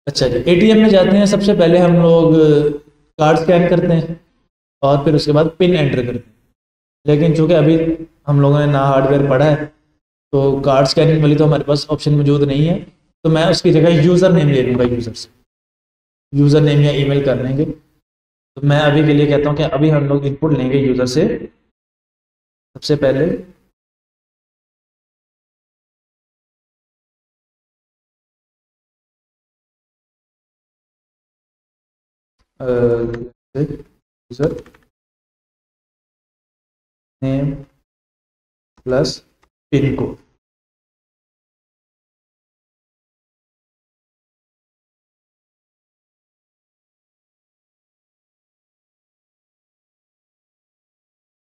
अच्छा जी, एटीएम में जाते हैं, सबसे पहले हम लोग कार्ड स्कैन करते हैं और फिर उसके बाद पिन एंटर करते हैं। लेकिन चूंकि अभी हम लोगों ने ना हार्डवेयर पढ़ा है, तो कार्ड स्कैनिंग वाली तो हमारे पास ऑप्शन मौजूद नहीं है। तो मैं उसकी जगह यूज़र नेम ले लूँगा, यूज़र से यूज़र नेम या ईमेल कर लेंगे। तो मैं अभी के लिए कहता हूँ कि अभी हम लोग इनपुट लेंगे यूज़र से। सबसे पहले user name plus pin code.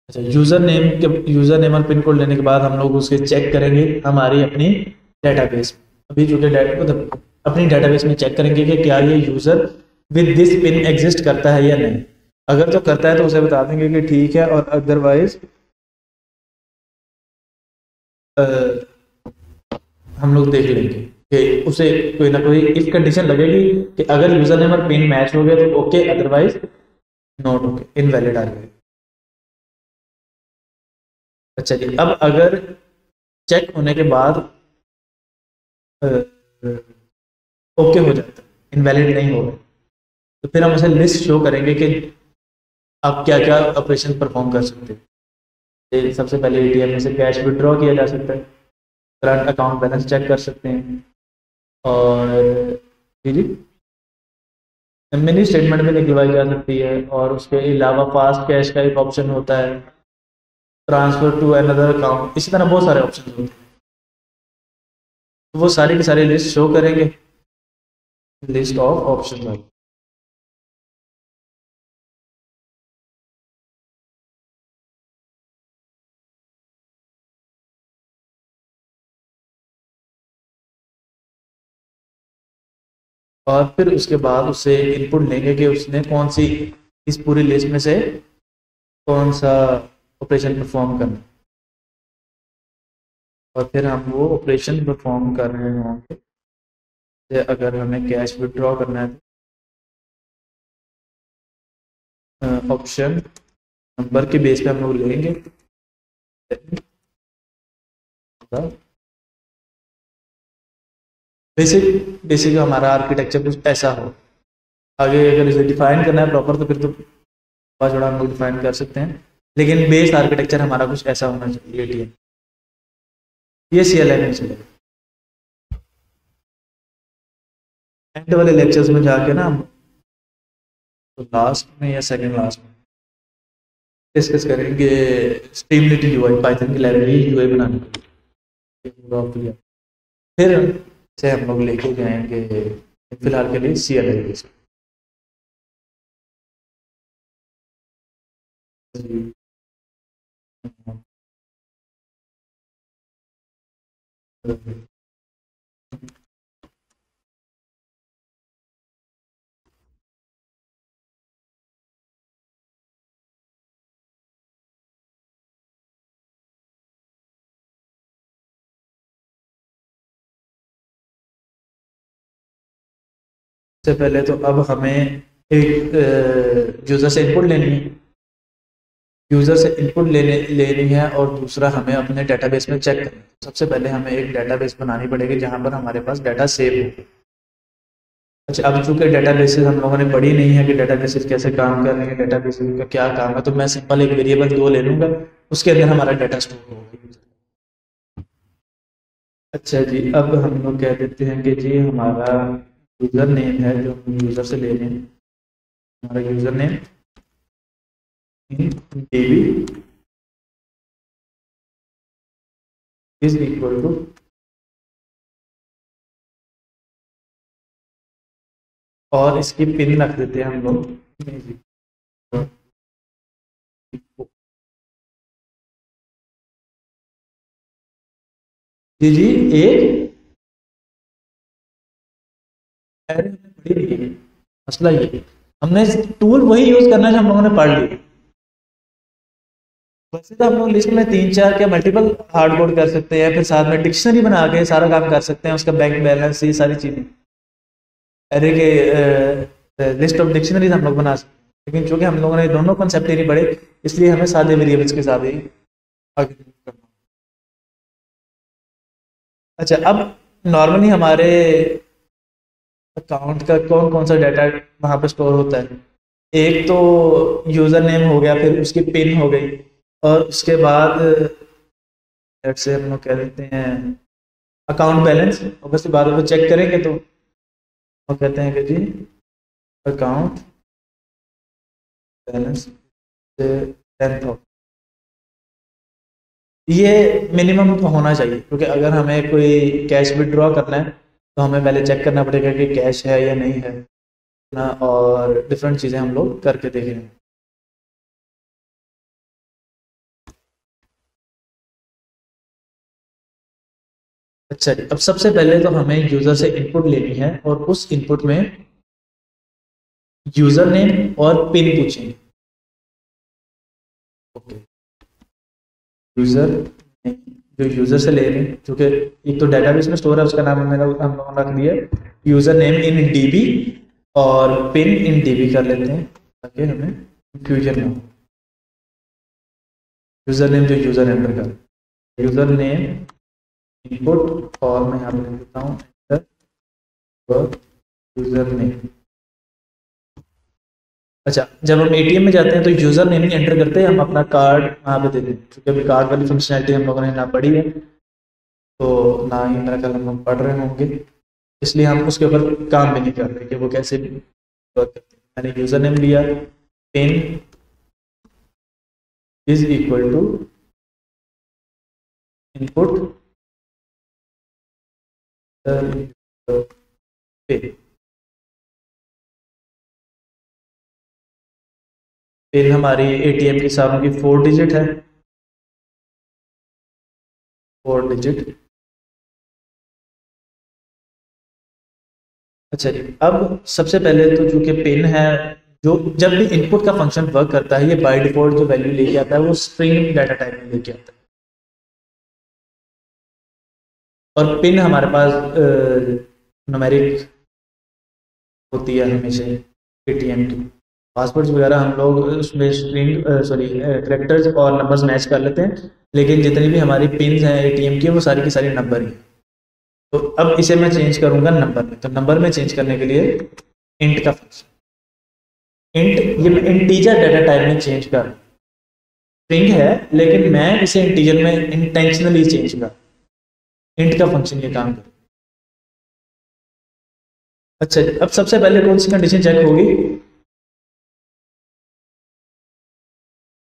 अच्छा, यूज़र नेम और पिन कोड लेने के बाद हम लोग उसके चेक करेंगे हमारी अपनी डेटाबेस। अभी जो कि मतलब अपनी डेटाबेस में चेक करेंगे कि क्या ये user with this pin exist करता है या नहीं। अगर तो करता है तो उसे बता देंगे कि ठीक है, और अदरवाइज हम लोग देख लेंगे कि उसे कोई ना कोई इफ कंडीशन लगेगी कि अगर यूज़र नेम और पिन मैच हो गए तो okay, otherwise not okay, invalid आ गए। अच्छा जी, अब अगर चेक होने के बाद ओके हो जाता है, इनवैलिड नहीं हो रहा, तो फिर हम उसे लिस्ट शो करेंगे कि आप क्या क्या ऑपरेशन परफॉर्म कर सकते हैं। सबसे पहले एटीएम में से कैश विड्रॉ किया जा सकता है, करंट अकाउंट बैलेंस चेक कर सकते हैं, और जी जी मिनी स्टेटमेंट भी निकलवाई जा सकती है। और उसके अलावा फास्ट कैश का एक ऑप्शन होता है, ट्रांसफर टू अनदर अकाउंट, इसी तरह बहुत सारे ऑप्शन होते हैं। तो वो सारी की सारी लिस्ट शो करेंगे, लिस्ट ऑफ ऑप्शन। और फिर उसके बाद उससे इनपुट लेंगे कि उसने कौन सी इस पूरी लिस्ट में से कौन सा ऑपरेशन परफॉर्म करना है। और फिर हम वो ऑपरेशन परफॉर्म कर रहे होंगे। जैसे अगर हमें कैश विड्रॉ करना है तो ऑप्शन नंबर के बेस पे हम लोग लेंगे। बेसिक बेसिक हमारा आर्किटेक्चर कुछ ऐसा हो। आगे अगर इसे डिफाइन करना है प्रॉपर तो फिर तो बहुत बड़ा हम लोग डिफाइन कर सकते हैं, लेकिन बेस आर्किटेक्चर हमारा कुछ ऐसा होना चाहिए। एटीएम ये CLI में चलेगा। एंड वाले लेक्चर्स में जाके ना हम तो लास्ट में या सेकंड लास्ट में डिस्कस करेंगे स्टेबिलिटी यूआई, पाइथन की लाइब्रेरी यूआई बनाने के लिए। फिर से हम लोग लेके जाएंगे फिलहाल के लिए CLI। सबसे पहले तो अब हमें एक यूज़र से इनपुट लेनी है, यूज़र से इनपुट लेनी है, और दूसरा हमें अपने डेटाबेस में चेक करना है। सबसे पहले हमें एक डेटाबेस बनानी पड़ेगी जहाँ पर हमारे पास डाटा सेव हो। अच्छा, अब चूंकि डेटाबेसेस हम लोगों ने पढ़ी नहीं है कि डेटाबेसेस कैसे काम कर रहे हैं, डेटाबेसेस का क्या काम है, तो मैं सिंपल एक वेरिएबल 2 ले लूँगा, उसके अंदर हमारा डाटा स्टोर होगा। अच्छा जी, अब हम लोग कह देते हैं कि जी हमारा यूज़र नेम है जो हम यूज़र से ले रहे हैं, हमारा user name in DB is equal to, और इसकी पिन रख देते हैं हम लोग जी जी एक अरे हमने पढ़ी नहीं है, मसला ये है। हमने टूल वही यूज करना है जो हम लोगों ने पढ़ ली। वैसे तो हम लोग लिस्ट में 3 4 क्या मल्टीपल हार्ड कोड कर सकते हैं, फिर साथ में डिक्शनरी बना के सारा काम कर सकते हैं, उसका बैंक बैलेंस, ये सारी चीजें। एरे के लिस्ट ऑफ डिक्शनरीज हम लोग बना सकते हैं, लेकिन चूंकि हम लोगों ने दोनों कॉन्सेप्ट ही नहीं पढ़े, इसलिए हमें सादे वेरिएबल्स के साथ ही आगे करना। अच्छा, अब नॉर्मली हमारे अकाउंट का कौन कौन सा डाटा वहाँ पर स्टोर होता है? एक तो यूज़र नेम हो गया, फिर उसकी पिन हो गई, और उसके बाद लेट्स से हम लोग कह देते हैं अकाउंट बैलेंस। ऑब्वियसली बाद में चेक करेंगे तो हम कहते हैं कि जी अकाउंट बैलेंस से 10,000, ये मिनिमम होना चाहिए, क्योंकि अगर हमें कोई कैश विड्रॉ करना है तो हमें पहले चेक करना पड़ेगा कि कैश है या नहीं है ना, और डिफरेंट चीज़ें हम लोग करके देखेंगे। अच्छा जी, अब सबसे पहले तो हमें यूज़र से इनपुट लेनी है, और उस इनपुट में यूज़र नेम और पिन पूछेंगे। ओके, यूज़र जो यूज़र से ले रहे हैं, क्योंकि एक तो डेटाबेस में स्टोर है, उसका नाम मेरा हम लोगों ने रख दिया यूज़र नेम इन डीबी, और पिन इन डीबी कर लेते हैं ताकि हमें कंफ्यूजन ना हो। यूज़र नेम जो यूज़र एंटर कर, यूज़र नेम इनपुट, और मैं यहाँ पे लिख देता हूँ एंटर यूज़र नेम। अच्छा, जब हम एटीएम में जाते हैं तो यूज़र नेम नहीं एंटर करते, हम अपना कार्ड वहाँ पे देते हैं, क्योंकि अभी कार्ड वाली फंक्शनैलिटी हम लोगों ने ना पढ़ी है, तो ना ही मेरा ख्याल हम लोग पढ़ रहे होंगे, इसलिए हम उसके ऊपर काम भी नहीं कर रहे कि वो कैसे वर्क करते हैं। मैंने यूज़र नेम लिया, pin is equal to input pin. Pin हमारी एटीएम की सामने की 4 डिजिट है, 4 डिजिट। अच्छा जी, अब सबसे पहले तो चूंकि पिन है, जो जब भी इनपुट का फंक्शन वर्क करता है, ये बाय डिफॉल्ट जो वैल्यू लेके आता है वो स्ट्रिंग डाटा टाइप में लेके आता है, और पिन हमारे पास न्यूमेरिक होती है हमेशा एटीएम की। पासवर्ड्स वगैरह हम लोग उसमें स्ट्रिंग सॉरी करेक्टर्स और नंबर्स मैच कर लेते हैं, लेकिन जितनी भी हमारी पिन हैं एटीएम की वो सारी की सारी नंबर ही हैं। तो अब इसे मैं चेंज करूंगा नंबर में, तो नंबर में चेंज करने के लिए इंट का फंक्शन, इंट ये मैं इंटीजर डाटा टाइप में चेंज कर, स्ट्रिंग है लेकिन मैं इसे इंटीजर में इंटेंशनली चेंज कर, इंट का फंक्शन ये काम कर। अच्छा, अब सबसे पहले कौन सी कंडीशन चेक होगी?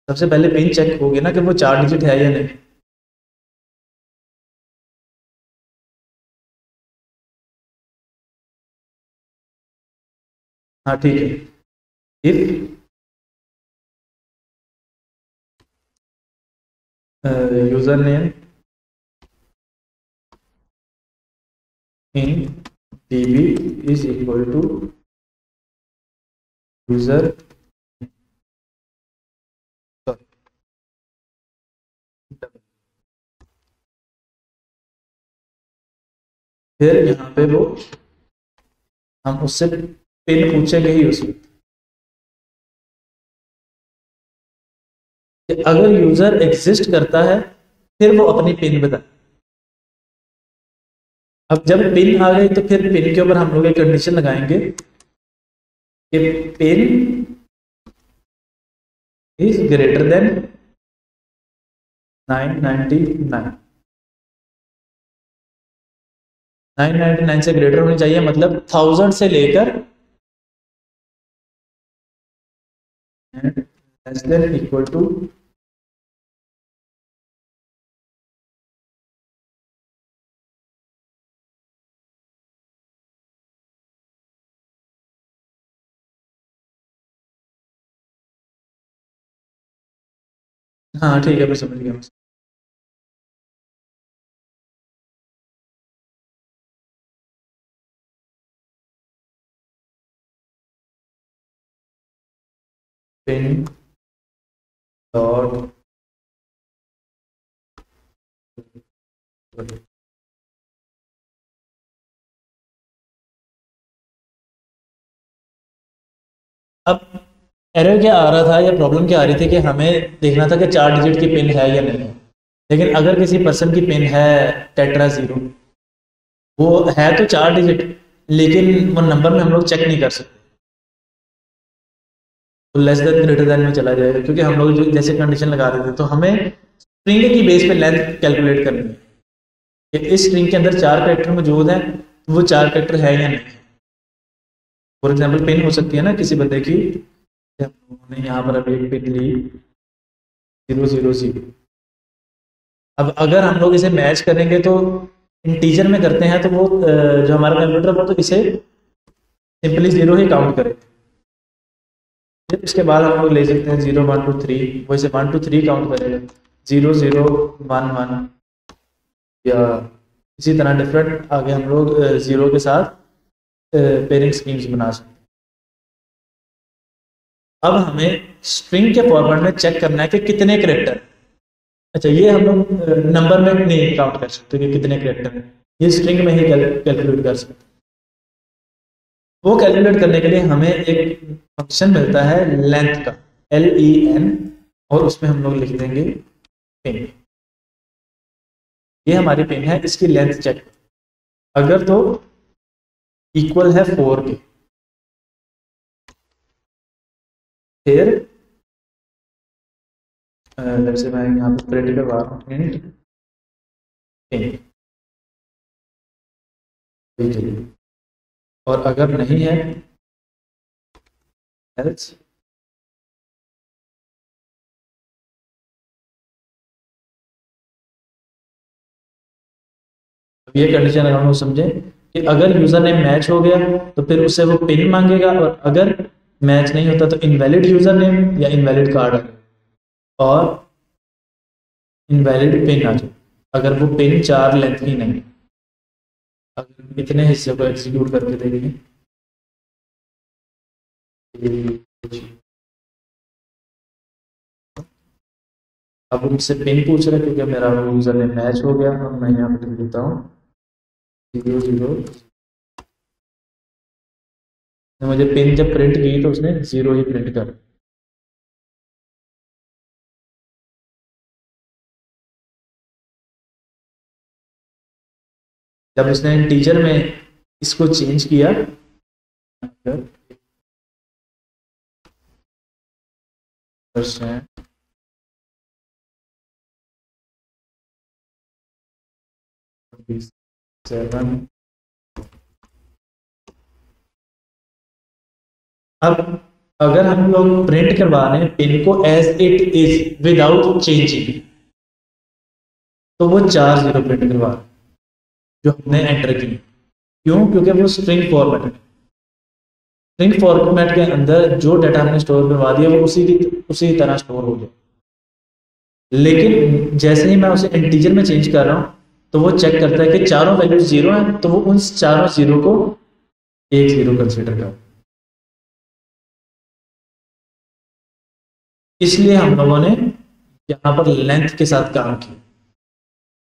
सबसे पहले पिन चेक होगी ना कि वो 4 डिजिट है या नहीं। हाँ ठीक है, if user name in db is equal to user, फिर यहाँ पे वो हम उससे पिन पूछेंगे ही उसमें कि अगर यूजर एग्जिस्ट करता है फिर वो अपनी पिन बताए। अब जब पिन आ गई तो फिर पिन के ऊपर हम लोग एक कंडीशन लगाएंगे कि पिन इज ग्रेटर देन 999, 999 से ग्रेटर होनी चाहिए, मतलब 1000 से लेकर लेस देन इक्वल टू। हाँ ठीक है, मैं समझ गया। पिन डॉट एरर क्या आ रहा था या प्रॉब्लम क्या आ रही थी कि हमें देखना था कि 4 डिजिट की पिन है या नहीं है। लेकिन अगर किसी पर्सन की पिन है टेट्रा 0, वो है तो 4 डिजिट, लेकिन वो नंबर में हम लोग चेक नहीं कर सकते, तो लेस देन ग्रेटर देन में चला जाएगा, क्योंकि हम लोग जो जैसे कंडीशन लगा रहे थे, तो हमें स्ट्रिंग की बेस पे लेंथ कैलकुलेट करनी है कि इस स्ट्रिंग के अंदर 4 कैरेक्टर मौजूद हैं, तो वो 4 कैरेक्टर है या नहीं। फॉर एग्जाम्पल पिन हो सकती है ना किसी बंदे की, हमने यहाँ पर अभी एक पिन ली 000। अब अगर हम लोग इसे मैच करेंगे तो इंटीजर में करते हैं, तो वो जो हमारा कंप्यूटर वो तो इसे सिंपली 0 ही काउंट करेगा। फिर उसके बाद हम लोग ले सकते हैं 0 1 2 3, वो इसे 1 2 3 काउंट करेगा, 0 0 1 1, या इसी तरह डिफरेंट आगे हम लोग 0 के साथ पेयरिंग स्कीम्स बना सकते हैं। अब हमें स्ट्रिंग के फॉर्मेट में चेक करना है कि कितने करेक्टर। अच्छा, ये हम लोग नंबर में नहीं काउंट कर सकते कि कितने करेक्टर हैं, ये स्ट्रिंग में ही कैलकुलेट कर सकते हैं। वो कैलकुलेट करने के लिए हमें एक फंक्शन मिलता है लेंथ का, LEN, और उसमें हम लोग लिख देंगे पिन। ये हमारी पिन है, इसकी लेंथ चेक अगर तो इक्वल है 4 के, फिर जैसे मैं यहाँ पे प्रिंट करवा रहा हूँ प्रिंट पिन, और अगर नहीं है एल्स। अब ये कंडीशन अगर हम लोग समझें कि अगर यूजर नेम मैच हो गया तो फिर उससे वो पिन मांगेगा, और अगर मैच नहीं होता तो इनवैलिड यूजर नेम या इनवैलिड कार्ड आ जाए और इनवैलिड पिन आ जाए, अगर वो पिन 4 लेंथ की नहीं। अगर इतने हिस्से को एग्जीक्यूट करके देखेंगे, अब मुझसे पिन पूछ रहा है क्योंकि मेरा यूजर नेम मैच हो गया, और मैं यहाँ पे लिख देता हूँ 0 0। मुझे पिन जब प्रिंट की तो उसने 0 ही प्रिंट कर। जब उसने इंटीजर में इसको चेंज किया, परसेंट सेवन, अब अगर हम लोग प्रिंट करवा रहे हैं पिन को as it is without changing, तो वो 4 0 प्रिंट करवा रहे हैं जो हमने एंटर की। क्यों? क्योंकि वो स्ट्रिंग फॉर्मेट है। स्ट्रिंग फॉर्मेट के अंदर जो डाटा हमने स्टोर करवा दिया वो उसी तरह स्टोर हो गया। लेकिन जैसे ही मैं उसे इंटीजर में चेंज कर रहा हूँ, तो वो चेक करता है कि चारों वैल्यूज 0 है, तो वो उन चारों 0 को एक 0 कंसिडर कर। इसलिए हम लोगों ने यहाँ पर लेंथ के साथ काम किया।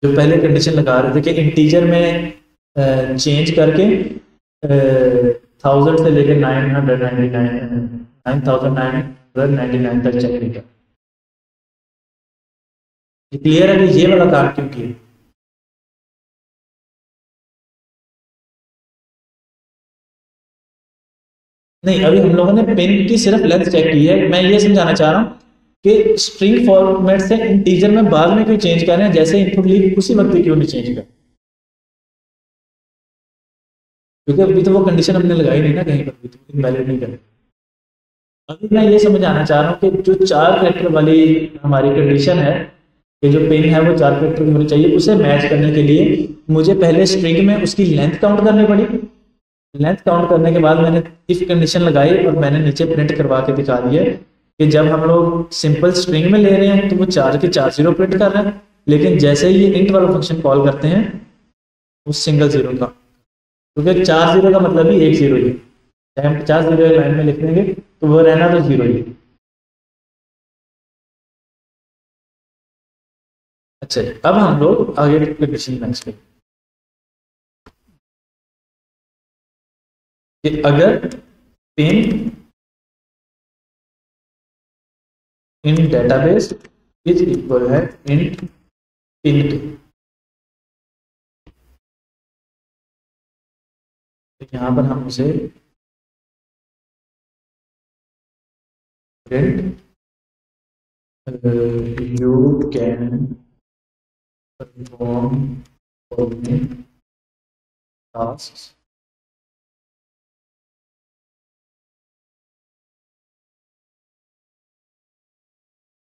जो पहले कंडीशन लगा रहे थे कि इंटीजर में चेंज करके 1000 से लेकर 999 तक चेक किया। क्लियर है कि ये वाला काम क्यों किया? नहीं, अभी हम लोगों ने पिन की सिर्फ लेंथ चेक की है। मैं ये समझाना चाह रहा हूँ कि स्ट्रिंग फॉर्मेट से इंटीजर में बाद में क्यों चेंज कर रहे हैं, जैसे इनपुट ली उसी वक्त क्यों नहीं चेंज कर, क्योंकि अभी तो वो कंडीशन हमने लगाई नहीं ना कहीं पर भी, तो इनवैलिड नहीं करे। अभी मैं ये समझाना चाह रहा हूँ कि जो 4 कैरेक्टर वाली हमारी कंडीशन है कि जो पिन है वो 4 कैरेक्टर की होनी चाहिए, उसे मैच करने के लिए मुझे पहले स्ट्रिंग में उसकी लेंथ काउंट करनी पड़ी। लेंथ काउंट करने के बाद मैंने इफ कंडीशन लगाई और मैंने नीचे प्रिंट करवा के दिखा दिया कि जब हम लोग सिंपल स्ट्रिंग में ले रहे हैं तो वो 4 के 4 0 प्रिंट कर रहे हैं, लेकिन जैसे ही ये इंट वाला फंक्शन कॉल करते हैं वो सिंगल 0 का, क्योंकि 4 0 का मतलब ही 1 0 ही, चाहे हम 50 0 लाइन में लिख देंगे तो वो रहना तो 0 ही। अच्छा, अब हम लोग आगे कंडीशन मैच करें कि अगर pin in database is equal है इंट इंट। यहाँ पर हम उसे print you can perform following task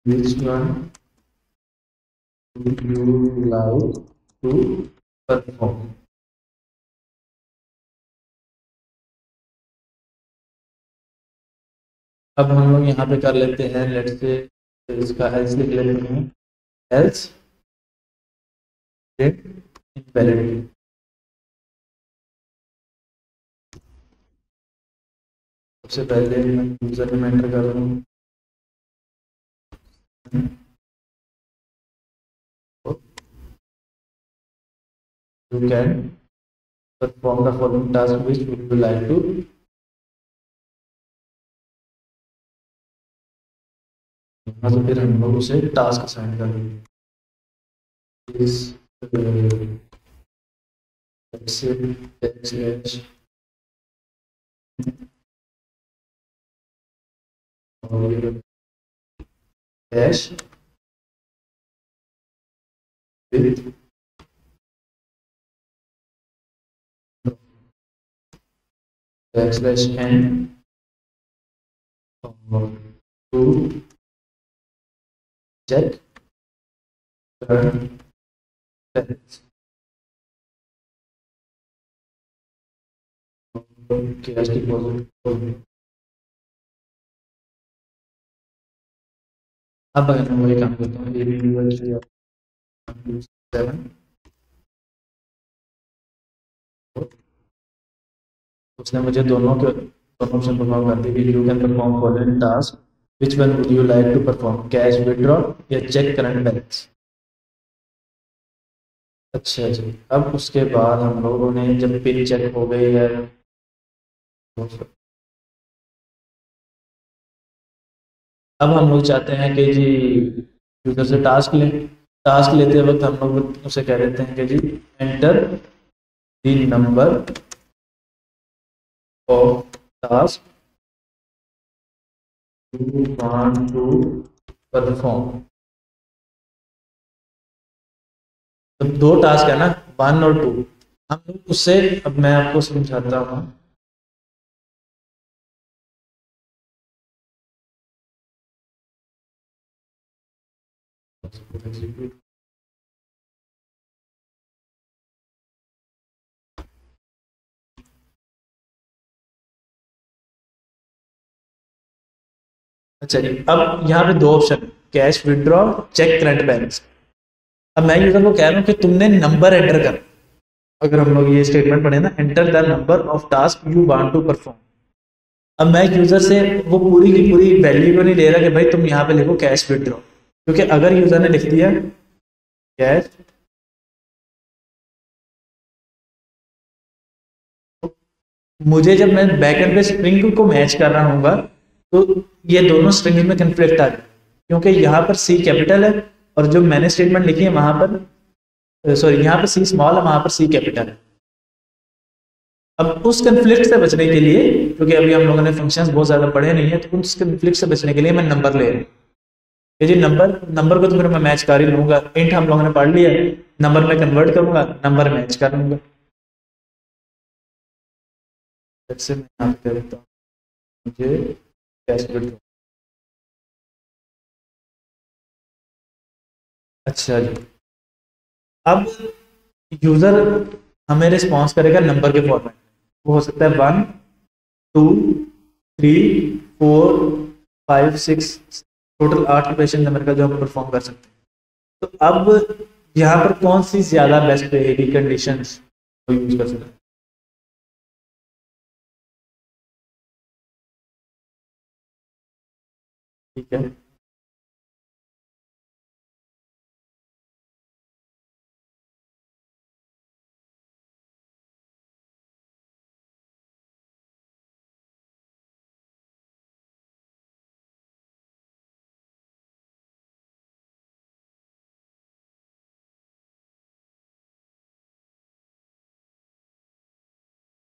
which one would you like to perform। अब हम लोग यहाँ पे कर लेते हैं, लेट्स से इसका एल्स लिख लेते हैं, एल्स इनवैलिड। सबसे पहले मैं यूजर नेम एंटर कर दूँ, you can perform the following task which would you like to। यहाँ से फिर हम लोग उसे टास्क असाइन कर देंगे, इस डैश विद बैकस्लैश एन और टू चेक कैश डिपॉजिट। अब अगर मैं वही काम करता हूँ, उसने मुझे दोनों ऑप्शन परफॉर्म कर दी। You can perform following task which one would you like to perform, cash withdraw या चेक करंट बैलेंस। अच्छा जी, अब उसके बाद हम लोगों ने जब पिन चेक हो गई है, अब हम लोग चाहते हैं कि जी यूजर से टास्क लें। टास्क लेते वक्त हम लोग उसे कह देते हैं कि जी enter the number of task you want to perform. तो दो टास्क है ना, 1 और 2। हम लोग उससे, अब मैं आपको समझाता हूँ। अच्छा जी, अब यहाँ पे दो option, cash withdraw, check current balance. अब मैं यूजर को कह रहा हूँ कि तुमने नंबर एंटर कर। अगर हम लोग ये स्टेटमेंट पढ़े ना, enter the number of task you want to perform. अब मैं यूजर से वो पूरी की पूरी वैल्यू को नहीं ले रहा कि भाई तुम यहाँ पे लिखो कैश विड्रॉ, क्योंकि अगर यूजर ने लिख दिया कैश, मुझे जब मैं बैकएंड पे स्ट्रिंग को मैच कर रहा हूँ तो ये दोनों स्ट्रिंग में कंफ्लिक्ट आ जाए, क्योंकि यहाँ पर सी कैपिटल है और जो मैंने स्टेटमेंट लिखी है वहां पर, सॉरी यहाँ पर सी स्मॉल है, वहां पर सी कैपिटल है। अब उस कंफ्लिक्ट से बचने के लिए, क्योंकि अभी हम लोगों ने फंक्शंस बहुत ज्यादा पढ़े नहीं है, तो उस कंफ्लिक्ट से बचने के लिए मैं नंबर ले रहा हूँ। ये जी नंबर नंबर को तो फिर मैं मैच कर ही लूंगा, इंट हम लोगों ने पढ़ लिया, नंबर में कन्वर्ट करूंगा, नंबर मैच कर लूंगा। जैसे मैं यहाँ पे कह देता हूँ मुझे कैश विड्रॉ। अच्छा जी, अब यूजर हमें रिस्पॉन्स करेगा नंबर के फॉर्मेट में। वो हो सकता है 1 2 3 4 5 6, टोटल 8 ऑपरेशन नंबर का जो हम परफॉर्म कर सकते हैं। तो अब यहाँ पर कौन सी ज्यादा बेस्ट रहेगी कंडीशंस को यूज कर सकते हैं। ठीक है,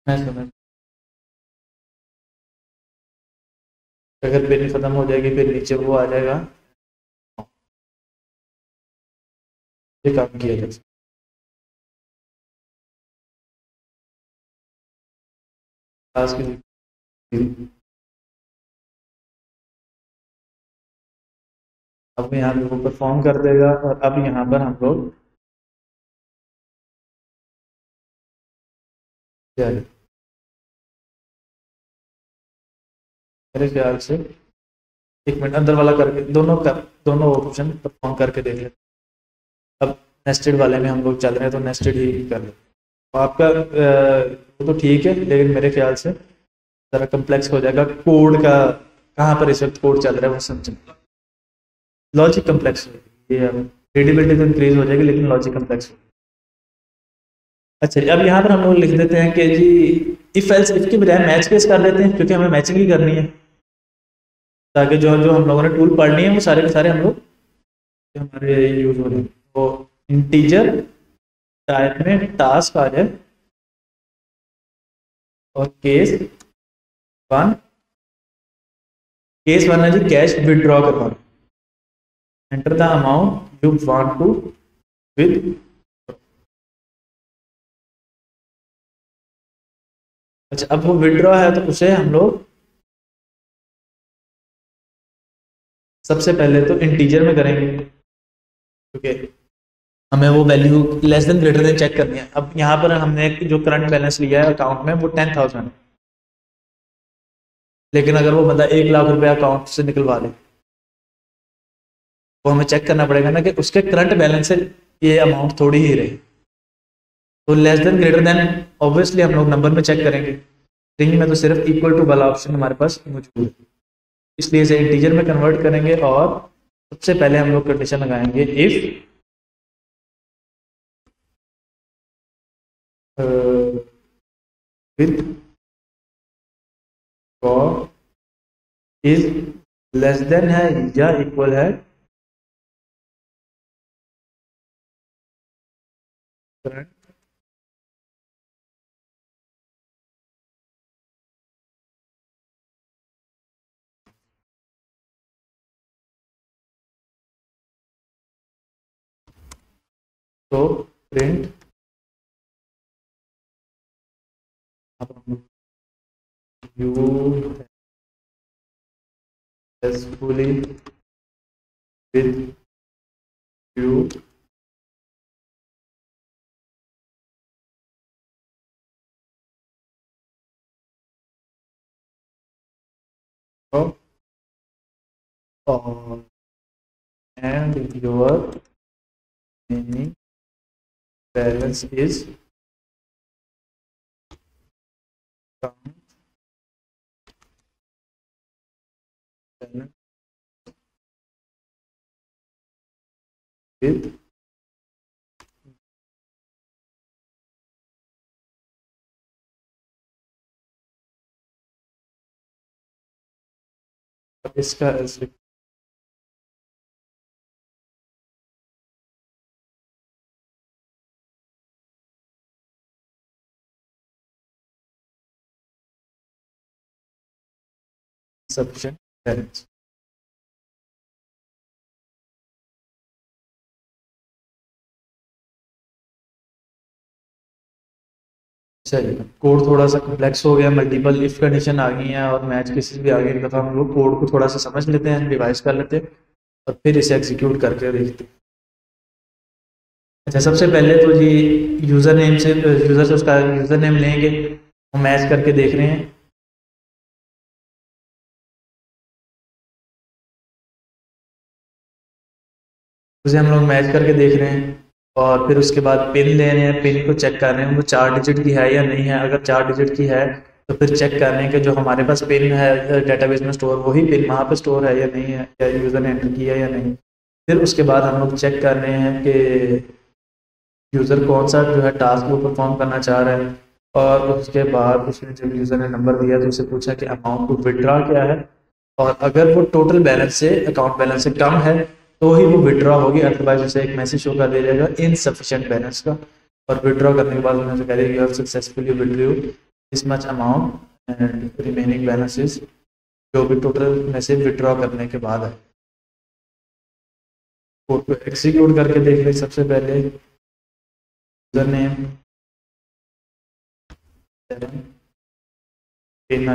मैं समझ, अगर पिन खत्म हो जाएगी फिर नीचे वो आ जाएगा, ये काम किया जा सकता है टास्क की। अब यहाँ पे वो परफॉर्म कर देगा और अब यहाँ पर हम लोग क्या है, मेरे ख्याल से एक मिनट अंदर वाला करके दोनों ऑप्शन परफॉर्म करके देख लेते हैं। अब नेस्टेड वाले में हम लोग चल रहे हैं तो नेस्टेड ही कर लेते हैं। तो आपका वो तो ठीक है, लेकिन मेरे ख्याल से ज़रा कम्प्लेक्स हो जाएगा। कोड का कहाँ पर इस वक्त कोड चल रहा है वो समझें, लॉजिक कम्प्लेक्स हो जाएगी, ये रीडेबिलिटी तो इंक्रीज हो जाएगी लेकिन लॉजिक कम्प्लेक्स हो। अच्छा जी, अब यहाँ पर हम लोग लिख देते हैं कि जी इफ एल्स इफ की बजाय मैच केस कर देते हैं, क्योंकि हमें मैचिंग ही करनी है, ताकि जो जो हम लोगों ने टूल पढ़नी है वो सारे के सारे हम लोग हमारे यूज हो रहे हैं। तो इंटीजर टाइप में टास्क आ जाए और वन केस वन है जी कैश विदड्रॉ करवाना, enter the amount you want to with. अच्छा, अब वो विदड्रॉ है तो उसे हम लोग सबसे पहले तो इंटीजर में करेंगे, क्योंकि हमें वो value less than greater than check करनी है। अब यहाँ पर हमने जो करंट बैलेंस लिया है अकाउंट में वो 10,000 है, लेकिन अगर वो बंदा 1 लाख रुपया अकाउंट से निकलवा ले तो हमें चेक करना पड़ेगा ना कि उसके करंट बैलेंस से ये अमाउंट थोड़ी ही रही। तो less than greater then obviously हम लोग नंबर में चेक करेंगे, रिंग में तो सिर्फ इक्वल टू वाला ऑप्शन हमारे पास मौजूद है, इसलिए इसे इंटीजर में कन्वर्ट करेंगे और सबसे पहले हम लोग कंडीशन लगाएंगे if with is less than है या इक्वल है करंट तो print you successfully with you and your remaining balance is count balance with इसका sufficient balance। चलिए, कोड थोड़ा सा कॉम्प्लेक्स हो गया, मल्टीपल इफ कंडीशन आ गई हैं और मैच केसेस भी आ गए, इन दफ़ा हम लोग कोड को थोड़ा सा समझ लेते हैं, रिवाइज कर लेते हैं और फिर इसे एग्जीक्यूट करके देखते हैं। अच्छा, सबसे पहले तो जी यूज़र नेम से यूज़र से उसका यूज़र नेम लेंगे, हम मैच करके देख रहे हैं। उसे हम लोग मैच करके देख रहे हैं और फिर उसके बाद पिन ले रहे हैं, पिन को चेक कर रहे हैं वो 4 डिजिट की है या नहीं है। अगर 4 डिजिट की है तो फिर चेक कर रहे हैं कि जो हमारे पास पिन है डेटाबेस में स्टोर वही पिन वहाँ पे स्टोर है या नहीं है, या यूज़र ने एंटर किया या नहीं। फिर उसके बाद हम लोग चेक कर रहे हैं कि यूज़र कौन सा जो है टास्क वो परफॉर्म करना चाह रहा है, और उसके बाद उसने जब यूज़र ने नंबर दिया तो उसे पूछा कि अमाउंट टू विड्रॉ क्या है, और अगर वो टोटल बैलेंस से अकाउंट बैलेंस से कम है तो ही वो विड्रॉ होगी, अदरवाइज उसे एक मैसेज शो कर दिया जाएगा इनसफिशिएंट बैलेंस का। और विड्रॉ करने के बाद उन्होंने कह दिया you have successfully withdraw this much amount and remaining balances, जो भी टोटल में से विड्रॉ करने के बाद है। कोड को एग्जीक्यूट करके देख ले। सबसे पहले यूजर नेम 1 2 3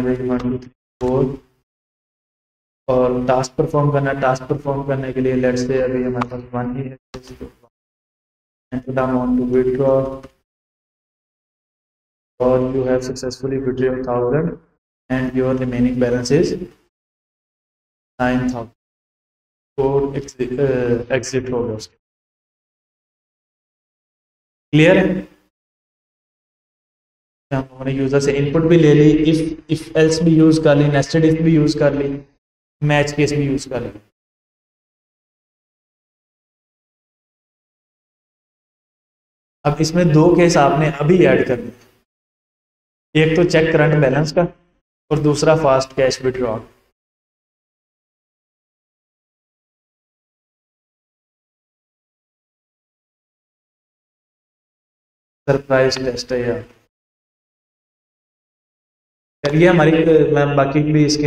4 और टास्क परफॉर्म करना है। टास्क परफॉर्म करने के लिए लेट्स से अभी हमारे पास 1 ही है, द अमाउंट टू विड्रॉ और you have successfully withdraw 1000 and your remaining balance is 9000। Code exit हो गया उसके। क्लियर है? हमने यूजर से इनपुट भी ले ली, इफ एल्स भी यूज कर ली, नेस्टेड इफ भी यूज कर ली, मैच केस भी यूज कर ली। अब इसमें 2 केस आपने अभी ऐड करने, एक तो चेक करंट बैलेंस का और दूसरा fast cash withdraw. Surprise test है यार, ये हमारी मैं बाकी भी इसके